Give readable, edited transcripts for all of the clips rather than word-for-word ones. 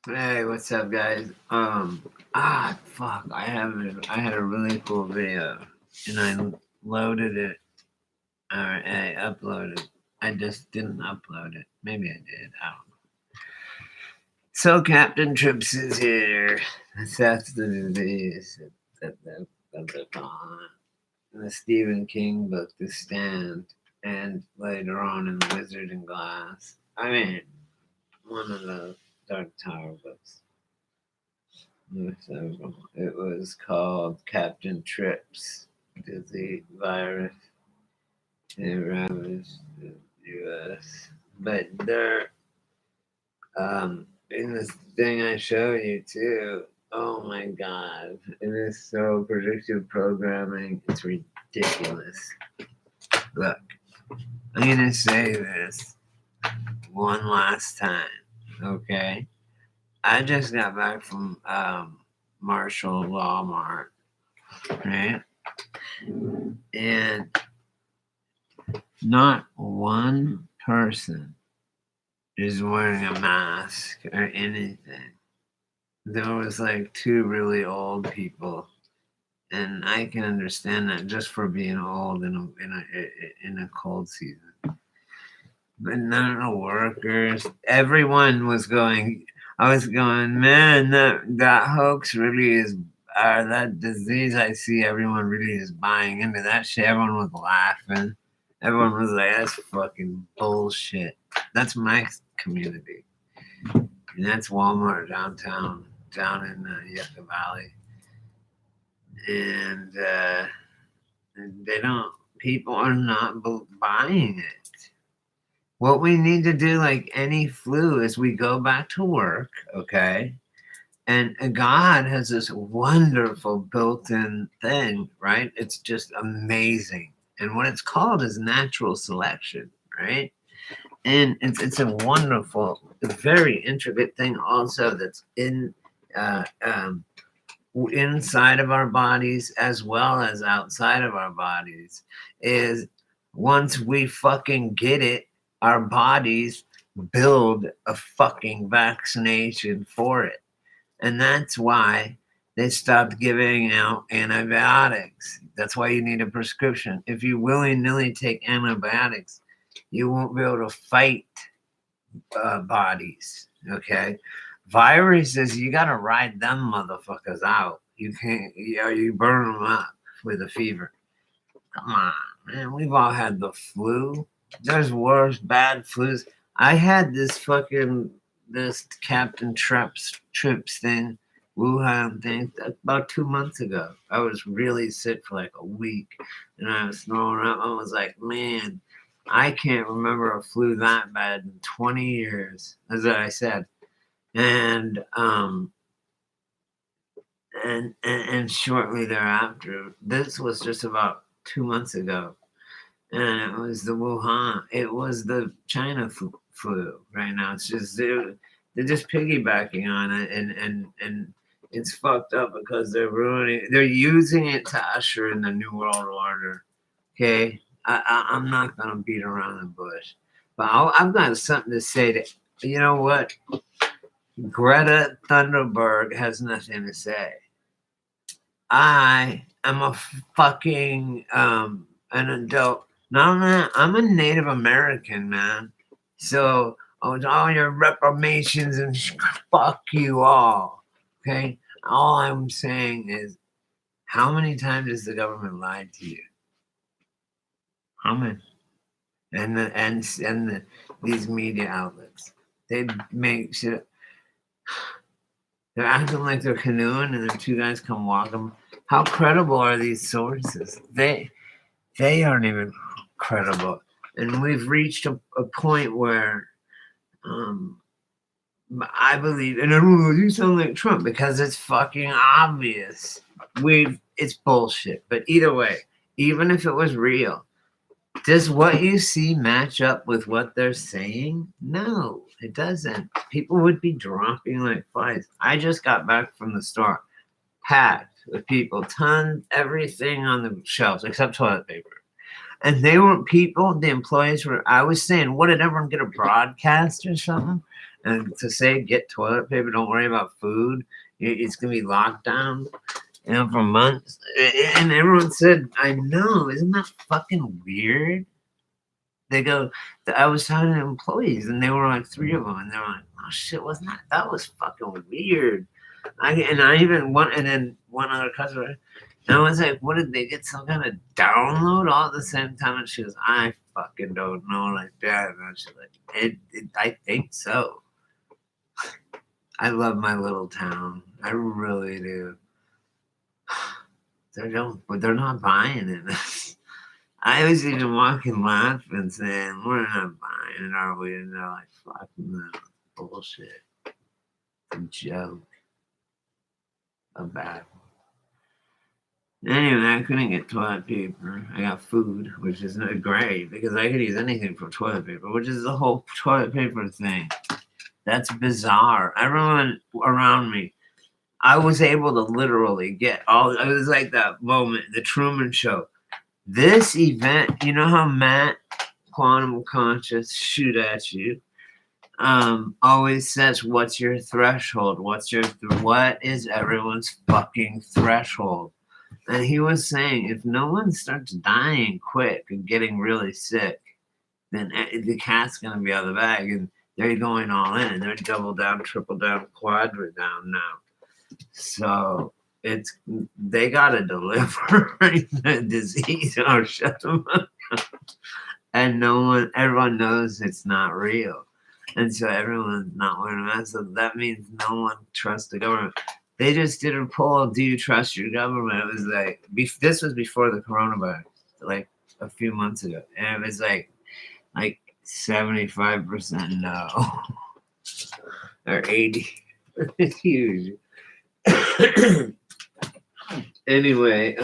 Hey, what's up, guys? Fuck, I had a really cool video, and I loaded it, or I uploaded. I just didn't upload it. Maybe I did. I don't know. So Captain Trips is here. That's the disease. The Stephen King book, The Stand, and later on in The Wizard and Glass. I mean, one of the Dark Tower books. It was called Captain Trips Disease Virus. It ravaged the U.S. But there, in this thing I showed you too, oh my god, it is so predictive programming. It's ridiculous. Look, I'm gonna say this one last time, okay? I just got back from Marshall Walmart, right? And not one person is wearing a mask or anything. There was like two really old people, and I can understand that just for being old in a cold season. But none of the workers, everyone was going. I was going, man, that hoax really is, or that disease I see, everyone really is buying into that shit. Everyone was laughing. Everyone was like, that's fucking bullshit. That's my community. And that's Walmart downtown, down in Yucca Valley. And they don't, people are not buying it. What we need to do, like any flu, is we go back to work, okay? And God has this wonderful built in thing, right? It's just amazing. And what it's called is natural selection, right? And it's a wonderful, very intricate thing also that's uh, um, inside of our bodies as well as outside of our bodies. Is once we fucking get it, our bodies build a fucking vaccination for it. And that's why they stopped giving out antibiotics. That's why you need a prescription. If you willy nilly take antibiotics, you won't be able to fight bodies. Okay, viruses, you gotta ride them motherfuckers out. You can't, you burn them up with a fever. Come on, man. We've all had the flu. There's worse bad flus. I had this Captain Trips thing, Wuhan thing, about 2 months ago. I was really sick for like a week, and I was throwing up. I was like, man, I can't remember a flu that bad in 20 years, as I said. And and shortly thereafter, this was just about 2 months ago, and it was the Wuhan. It was the China flu. Right now, it's just they're just piggybacking on it, and it's fucked up because they're ruining. They're using it to usher in the new world order. Okay, I'm not gonna beat around the bush, but I've got something to say to. You know what? Greta Thunberg has nothing to say. I am a fucking an adult. Not only that, I'm a Native American, man. So all your reformations and fuck you all. Okay, all I'm saying is, how many times has the government lied to you? How many? And these media outlets, they make shit. They're acting like they're canoeing, and then two guys come walking. How credible are these sources? They aren't even credible. And we've reached a point where um, I believe, and everyone goes, you sound like Trump because it's fucking obvious. It's bullshit. But either way, even if it was real, does what you see match up with what they're saying? No, it doesn't. People would be dropping like flies. I just got back from the store, packed with people, tons, everything on the shelves except toilet paper. And they were people, the employees were, I was saying, what did everyone get a broadcast or something? And to say, get toilet paper, don't worry about food. It's going to be locked down, for months. And everyone said, I know, isn't that fucking weird? They go, I was talking to employees and they were like three of them and they were like, oh shit, wasn't that was fucking weird. I even one, and then one other customer, and I was like, what did they get some kind of download all at the same time? And she goes, I fucking don't know like that. And she's like, I think so. I love my little town. I really do. But they're not buying it. I was even walking laughing saying, we're not buying it, are we? And they're like, fucking no. Bullshit. A joke. A bad one. Anyway, I couldn't get toilet paper. I got food, which is not great because I could use anything for toilet paper, which is the whole toilet paper thing. That's bizarre. Everyone around me, I was able to literally get all, it was like that moment, the Truman Show. This event, you know how Matt, Quantum Conscious, shoot at you, always says, what's your threshold? What is everyone's fucking threshold? And he was saying, if no one starts dying quick and getting really sick, then the cat's going to be out of the bag. And they're going all in. They're double down, triple down, quadra down now. So they got to deliver the disease or shut them up. And everyone knows it's not real. And so everyone's not wearing a mask. So that means no one trusts the government. They just did a poll. Do you trust your government? It was like, this was before the coronavirus, like a few months ago. And it was like 75% no. Or 80. It's huge. Anyway,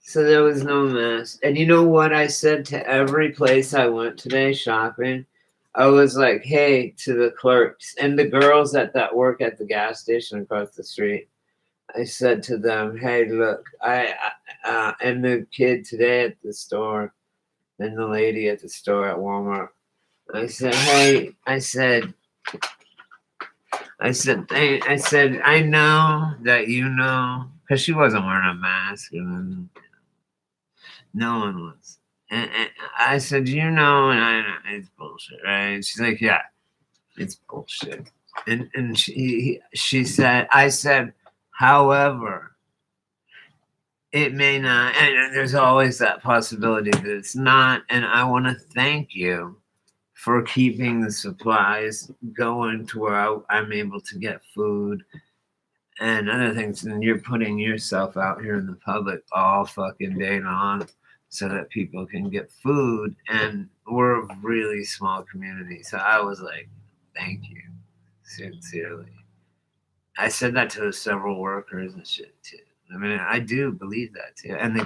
so there was no mask. And you know what I said to every place I went today shopping? I was like, hey, to the clerks and the girls that work at the gas station across the street. I said to them, hey, look, and the kid today at the store and the lady at the store at Walmart. I said, hey, I said, I know that you know, because she wasn't wearing a mask, and no one was. And I said, you know, and I know it's bullshit, right? And she's like, yeah, it's bullshit. And she said, I said, however, it may not, and there's always that possibility that it's not. And I want to thank you for keeping the supplies going to where I'm able to get food and other things. And you're putting yourself out here in the public all fucking day long so that people can get food. And we're a really small community. So I was like, thank you, sincerely. I said that to several workers and shit too. I mean, I do believe that too. And the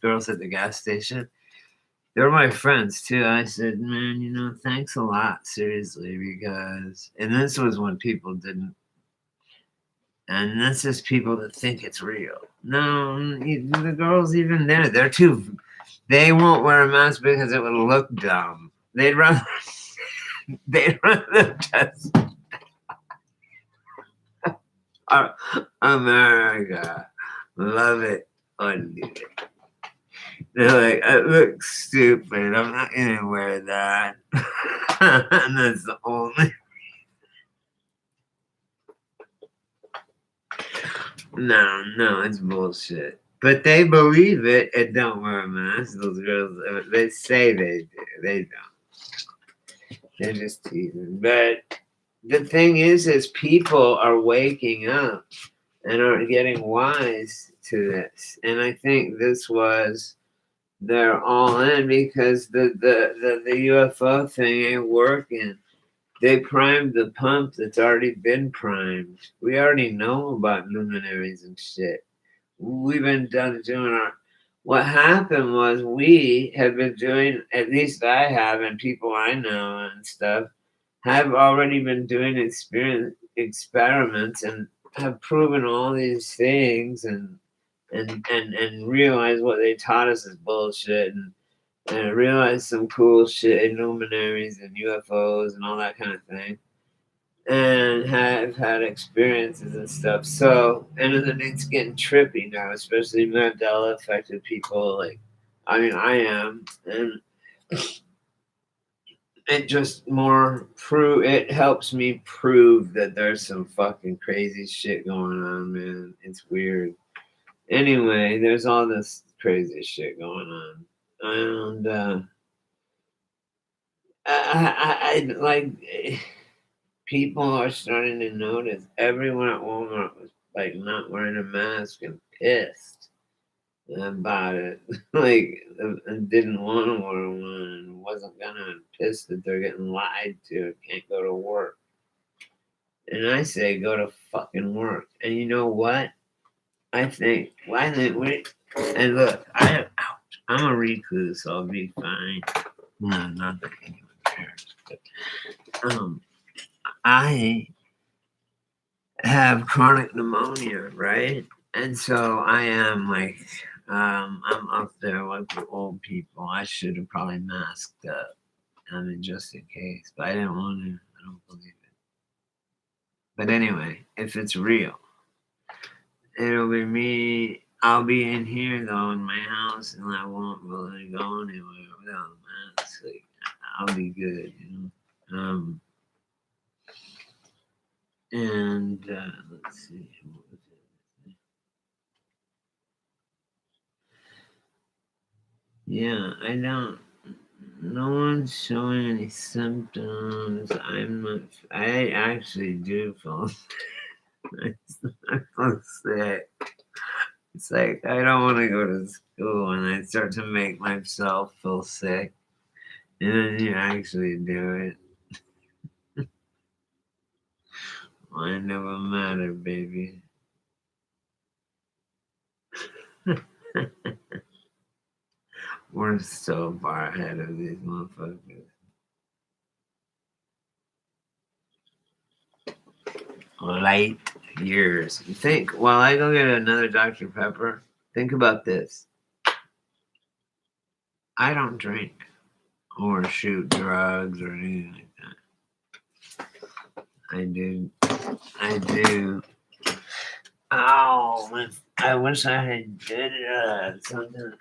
girls at the gas station, they're my friends too. I said, man, thanks a lot, seriously, because, and this was when people didn't, and that's just people that think it's real. No, the girls even there, they won't wear a mask because it would look dumb. They'd rather just America, love it or leave it. They're like, it looks stupid. I'm not gonna wear that. And that's the only. No, it's bullshit. But they believe it and don't wear a mask. Those girls, they say they do. They don't. They're just teasing. But the thing is people are waking up and are getting wise to this. And I think they're all in because the UFO thing ain't working. They primed the pump that's already been primed. We already know about luminaries and shit. We've been doing what happened was we have been doing, at least I have, and people I know and stuff, have already been doing experiments and have proven all these things and and realize what they taught us is bullshit, and realize some cool shit in luminaries and UFOs and all that kind of thing, and have had experiences and stuff. So, and then it's getting trippy now, especially Mandela affected people. Like, I mean, I am, and it just it helps me prove that there's some fucking crazy shit going on, man. It's weird. Anyway, there's all this crazy shit going on, and I like people are starting to notice. Everyone at Walmart was like not wearing a mask and pissed about it, like, and didn't want to wear one and wasn't gonna, pissed that they're getting lied to and can't go to work. And I say go to fucking work. And you know what? I think why didn't we? And look, I'm a recluse, so I'll be fine. No, not that anyone cares. But I have chronic pneumonia, right? And so I am like, I'm up there with the old people. I should have probably masked up. I mean, just in case, but I didn't want to. I don't believe it. But anyway, if it's real, it'll be me. I'll be in here though in my house, and I won't really go anywhere without a mask. Like, I'll be good, you know. And let's see, what was it? Yeah, I don't. No one's showing any symptoms. I actually do feel. I feel sick. It's like I don't want to go to school, and I start to make myself feel sick, and then you actually do it. Mind over matter, baby. We're so far ahead of these motherfuckers. Light years. You think, while I go get another Dr. Pepper, think about this. I don't drink or shoot drugs or anything like that. I do. Oh, I wish I had did something.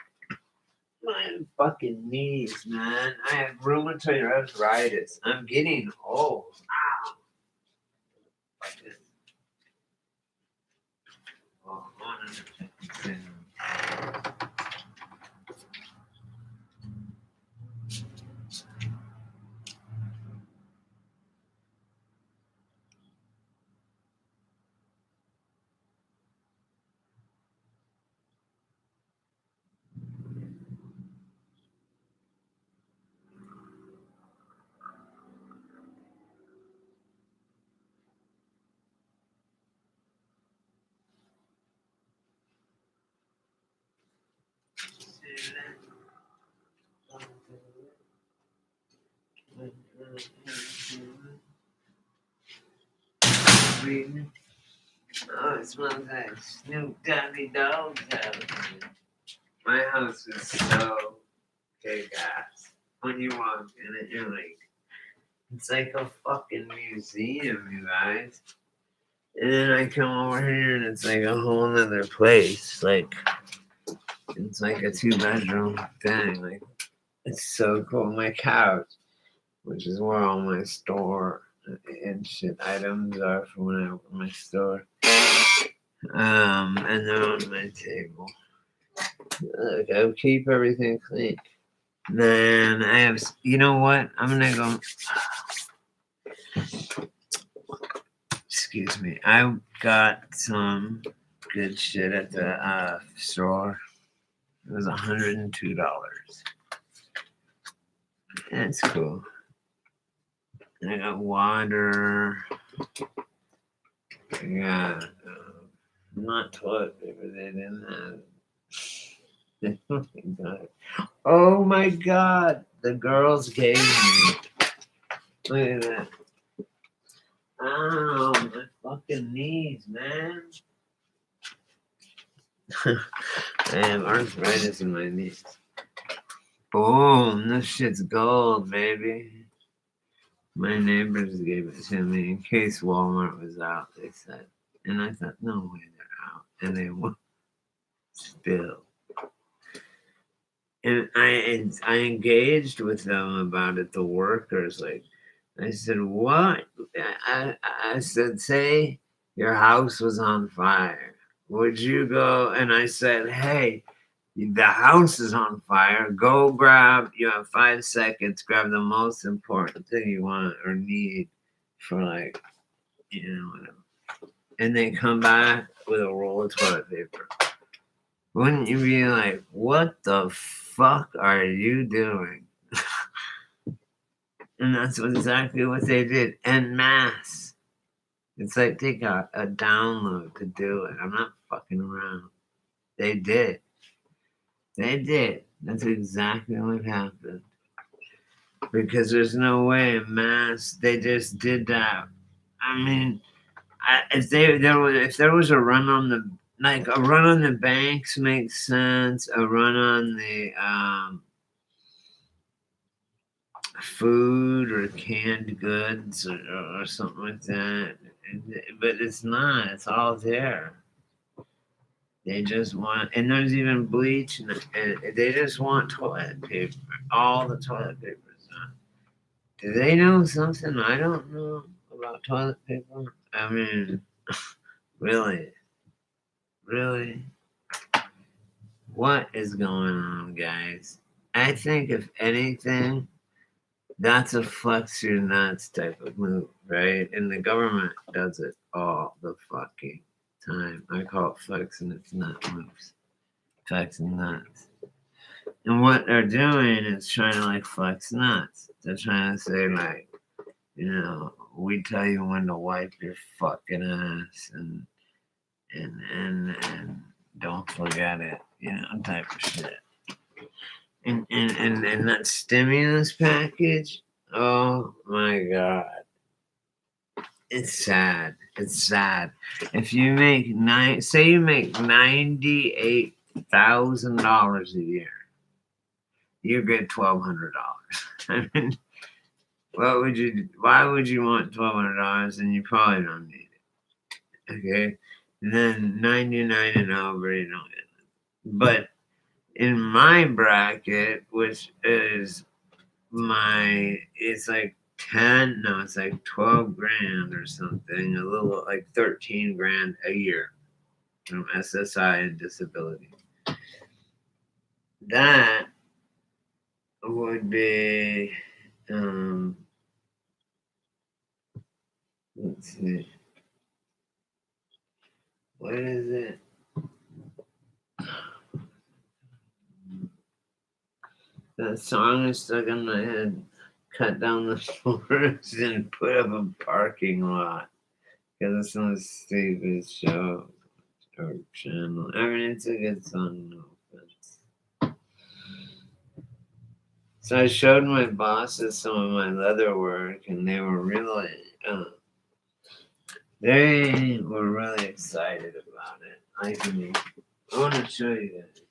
My fucking knees, man. I have rheumatoid arthritis. I'm getting old. Ow. Oh, Oh, it smells like Snoop Doggy Dog's house. My house is so kick-ass. When you walk in it, you're like, it's like a fucking museum, you guys. And then I come over here and it's like a whole nother place. Like, it's like a 2-bedroom thing. Like, it's so cool. My couch, which is where all my store and shit items are for when I open my store. And they're on my table. Look, I keep everything clean. Then I have, you know what? I'm gonna go. Excuse me. I got some good shit at the store. It was $102. That's cool. I got water. I got not toilet paper. They didn't have. Oh my god! The girls gave me. Look at that. Ow, my fucking knees, man. I have arthritis in my knees. Boom, this shit's gold, baby. My neighbors gave it to me in case Walmart was out, they said. And I thought, no way they're out. And they were still. And I engaged with them about it, the workers. Like, I said, what? I said, say your house was on fire. Would you go? And I said, hey, the house is on fire. Go grab, you have 5 seconds, grab the most important thing you want or need for, like, whatever. And they come back with a roll of toilet paper. Wouldn't you be like, what the fuck are you doing? And that's exactly what they did. En masse. It's like they got a download to do it. I'm not fucking around. They did. They did. That's exactly what happened. Because there's no way en masse. They just did that. I mean, if there was a run on the banks makes sense. A run on the food or canned goods or something like that. But it's not. It's all there. They just want, and there's even bleach, and they just want toilet paper. All the toilet paper is on. Do they know something I don't know about toilet paper? I mean, really? Really? What is going on, guys? I think, if anything, that's a flex your nuts type of move, right? And the government does it all the fucking time. I call it flexing its nut moves. Flexing nuts. And what they're doing is trying to, like, flex nuts. They're trying to say, like, we tell you when to wipe your fucking ass and don't forget it, type of shit. And that stimulus package, oh my God. It's sad. It's sad. If you make say you make $98,000 a year, you get $1,200. I mean, why would you want $1,200 and you probably don't need it? Okay. And then 99 and over, you don't get it. But in my bracket, which is it's like 10, no, it's like 12 grand or something, a little like 13 grand a year from SSI and disability. That would be, let's see, what is it? That song is stuck in my head. Cut down the forest and put up a parking lot. Because it's on a stupid show or channel. I mean, it's a good song, no offense. So I showed my bosses some of my leather work, and they were really, excited about it. I want to show you guys.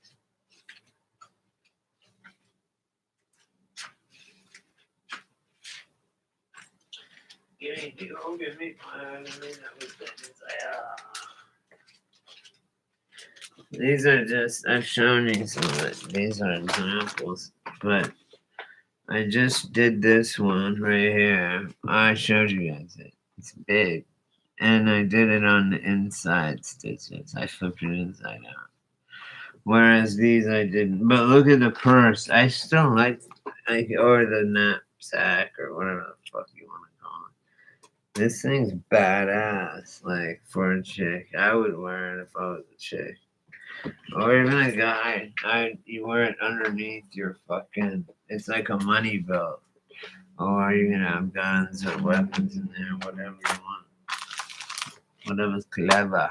Give me These are just, I've shown you some of it. These are examples, but I just did this one right here. I showed you guys it. It's big. And I did it on the inside stitches. I flipped it inside out. Whereas these I didn't. But look at the purse. I still like or the knapsack or whatever the fuck you want to call it. This thing's badass, like, for a chick. I would wear it if I was a chick. Or even a guy. You wear it underneath your fucking, it's like a money belt. Or you can have guns or weapons in there, whatever you want. Whatever's clever.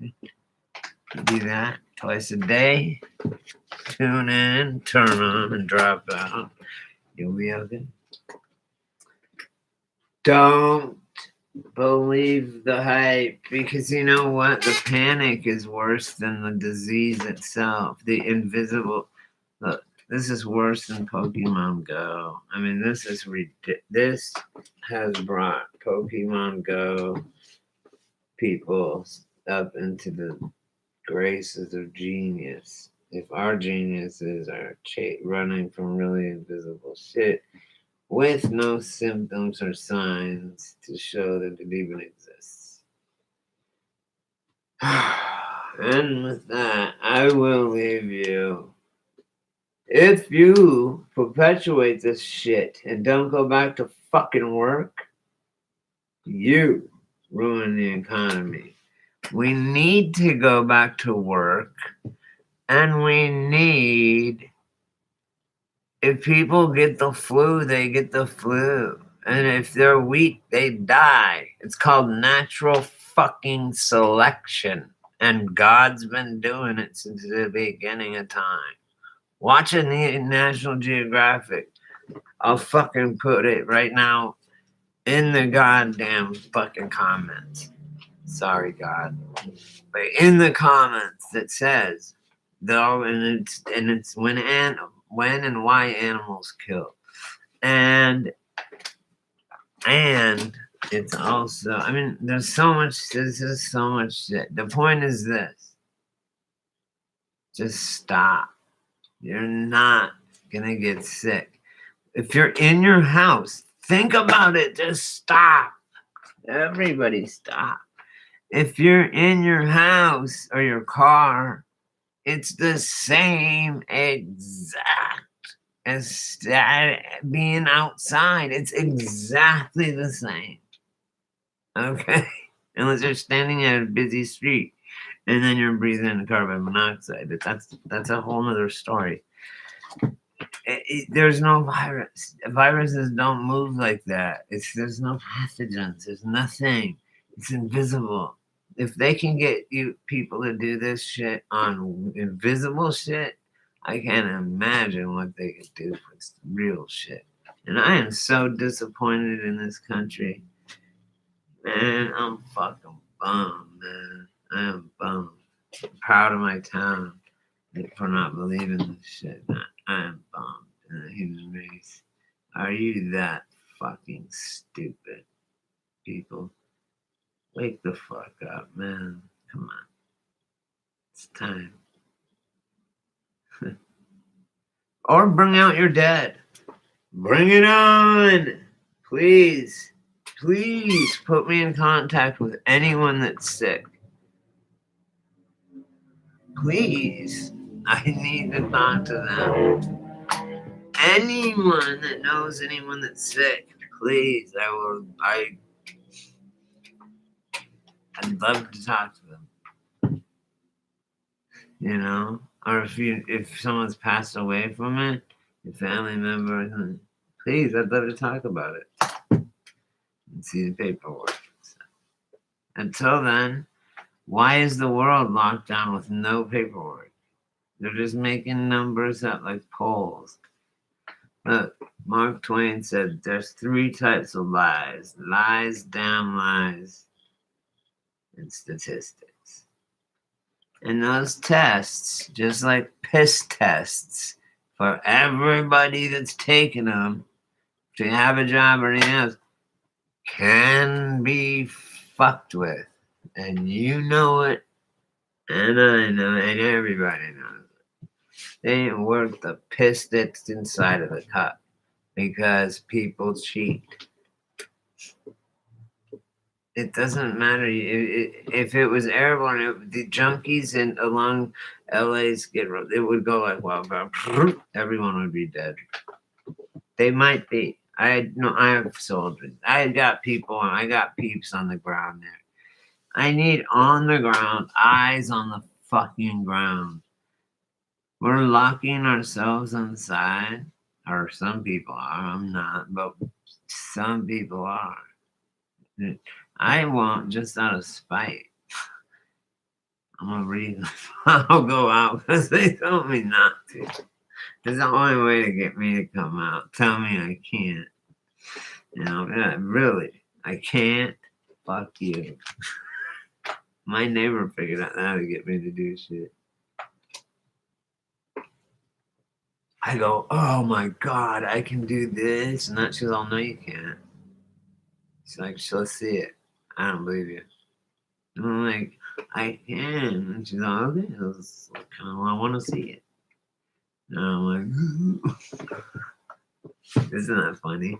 Do that twice a day. Tune in, turn on, and drop out. You'll be okay. Don't Believe the hype, because you know what? The panic is worse than the disease itself. The invisible. Look, this is worse than Pokemon Go. I mean, this is this has brought Pokemon Go people up into the graces of genius. If our geniuses are running from really invisible shit with no symptoms or signs to show that it even exists. And with that, I will leave you. If you perpetuate this shit and don't go back to fucking work, you ruin the economy. We need to go back to work, and we need, if people get the flu, they get the flu. And if they're weak, they die. It's called natural fucking selection. And God's been doing it since the beginning of time. Watching the National Geographic. I'll fucking put it right now in the goddamn fucking comments. Sorry, God. But in the comments that says, though, and it's when and why animals kill. And it's also, I mean, there's so much shit. The point is this. Just stop. You're not gonna get sick. If you're in your house, think about it. Just stop. Everybody stop. If you're in your house or your car, it's the same exact as being outside. It's exactly the same. Okay? Unless you're standing at a busy street and then you're breathing in carbon monoxide. That's a whole nother story. There's no virus. Viruses don't move like that. There's no pathogens. There's nothing. It's invisible. If they can get you people to do this shit on invisible shit, I can't imagine what they could do with real shit. And I am so disappointed in this country. Man, I'm fucking bummed, man. I am bummed. I'm proud of my town for not believing this shit. I am bummed in the human race. Are you that fucking stupid, people? Wake the fuck up, man. Come on. It's time. Or bring out your dead. Bring it on. Please. Please put me in contact with anyone that's sick. Please. I need to talk to them. Anyone that knows anyone that's sick, please. I'd love to talk to them. You know? Or if someone's passed away from it, your family member, please, I'd love to talk about it and see the paperwork. Until then, why is the world locked down with no paperwork? They're just making numbers up like polls. Look, Mark Twain said there's 3 types of lies: lies, damn lies, and statistics. And those tests, just like piss tests, for everybody that's taking them to have a job or anything else, can be fucked with. And you know it, and I know it, and everybody knows it. They ain't worth the piss that's inside of the cup because people cheat. It doesn't matter if it was airborne. The junkies along LA's Skid Row, it would go like wildfire. Everyone would be dead. They might be. I have soldiers. I got people. I got peeps on the ground there. I need on the ground, eyes on the fucking ground. We're locking ourselves inside, or some people are. I'm not, but some people are. I won't, just out of spite. I'm gonna read. I'll go out because they told me not to. It's the only way to get me to come out. Tell me I can't. You know, really, I can't. fuck you. My neighbor figured out how to get me to do shit. I go, oh my God, I can do this. And that she's all, no, you can't. She's like, let's see it. I don't believe you. And I'm like, I can. And she's like, okay, that's kind of, I want to see it. And I'm like, isn't that funny?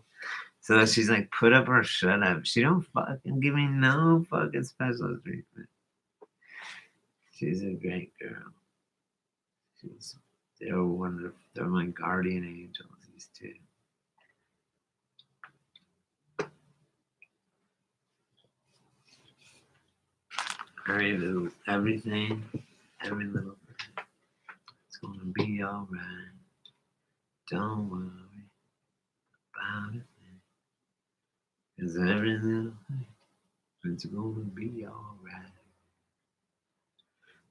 So she's like, put up or shut up. She don't fucking give me no fucking special treatment. She's a great girl. They're wonderful. They're my guardian angels, these two. Everything, every little thing. It's gonna be alright. Don't worry about it. Cause every little thing, it's gonna be alright.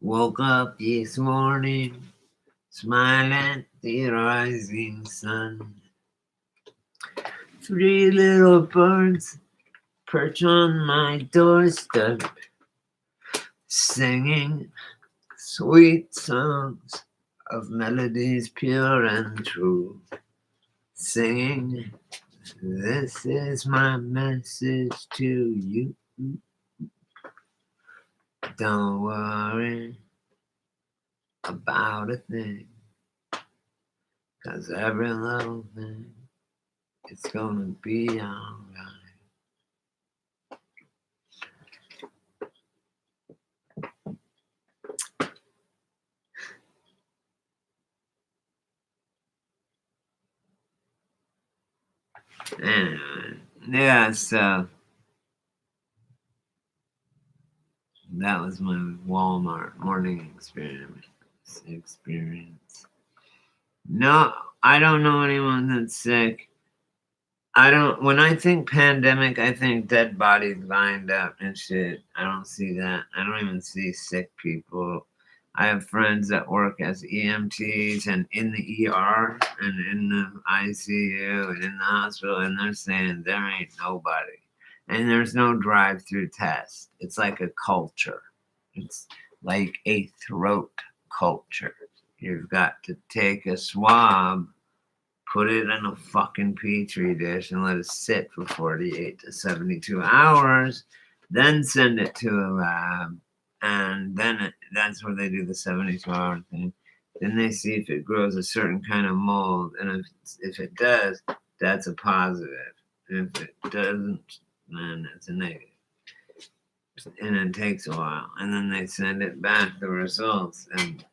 Woke up this morning, smile at the rising sun. 3 little birds perch on my doorstep, singing sweet songs of melodies pure and true. Singing, this is my message to you. Don't worry about a thing, 'cause every little thing, it's gonna be alright. Anyway, yeah, so that was my Walmart morning experience. No, I don't know anyone that's sick. When I think pandemic, I think dead bodies lined up and shit. I don't see that. I don't even see sick people. I have friends that work as EMTs and in the ER and in the ICU and in the hospital, and they're saying there ain't nobody. And there's no drive-through test. It's like a culture. It's like a throat culture. You've got to take a swab, put it in a fucking petri dish, and let it sit for 48 to 72 hours, then send it to a lab, and then that's where they do the 72-hour thing. Then they see if it grows a certain kind of mold, and if it does, that's a positive. If it doesn't, then it's a negative. And it takes a while, and then they send it back, the results, and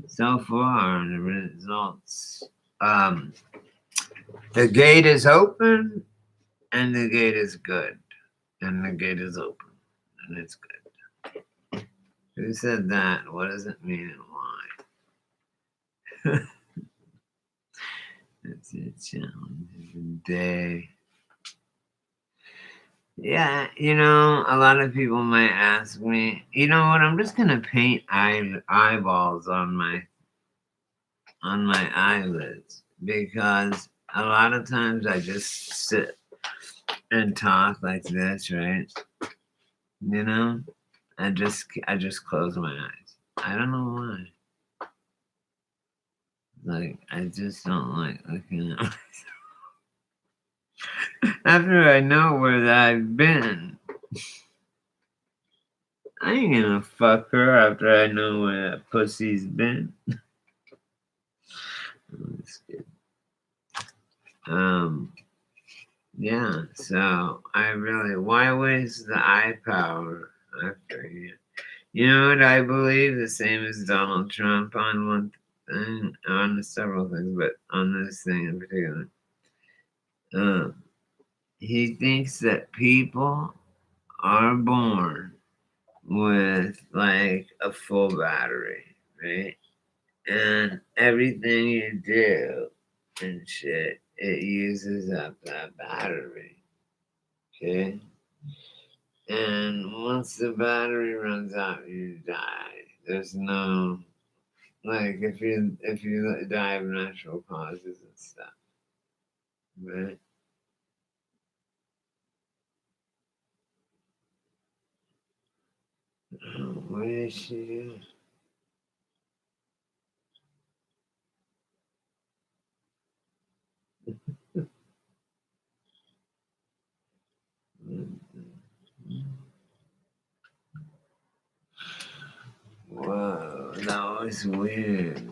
so far the results, the gate is open and the gate is good, and the gate is open and it's good. Who said that? What does it mean and why? It's a challenging day. Yeah, a lot of people might ask me, you know what, I'm just gonna paint eyeballs on my eyelids, because a lot of times I just sit and talk like this, right? I just close my eyes. I don't know why. Like, I just don't like looking at myself. After I know where I've been, I ain't gonna fuck her after I know where that pussy's been. Yeah, so why waste the eye power after you? You know what I believe? The same as Donald Trump on one thing, on several things, but on this thing in particular. He thinks that people are born with like a full battery, right? And everything you do and shit, it uses up that battery. Okay? And once the battery runs out, you die. There's no, like, if you die of natural causes and stuff, right? What is she? Whoa, that was weird.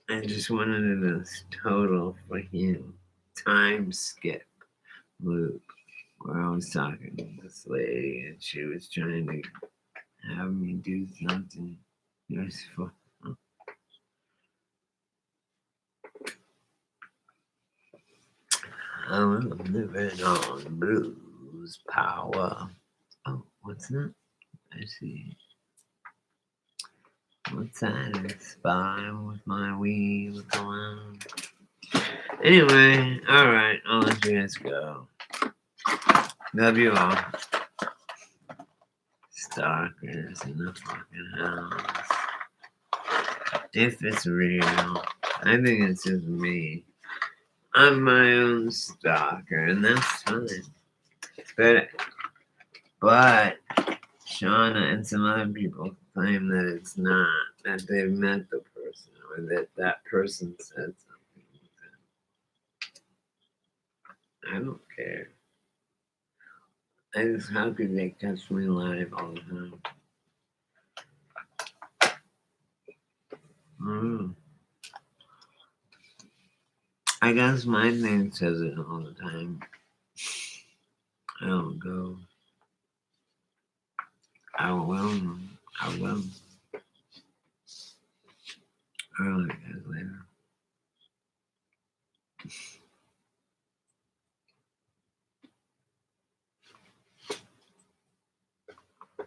I just wanted this total freaking time skip loop where I was talking to this lady and she was trying to have me do something useful. I'm living on blues power. Oh, what's that? I see. What's that? Spy with my weave around. Anyway, alright, I'll let you guys go. Love you all. Stalkers in the fucking house. If it's real, I think it's just me. I'm my own stalker, and that's fine. But Shauna and some other people claim that it's not, that they've met the person, or that person said something. I don't care. How could they catch me live all the time? I guess my thing says it all the time. I don't go. I will.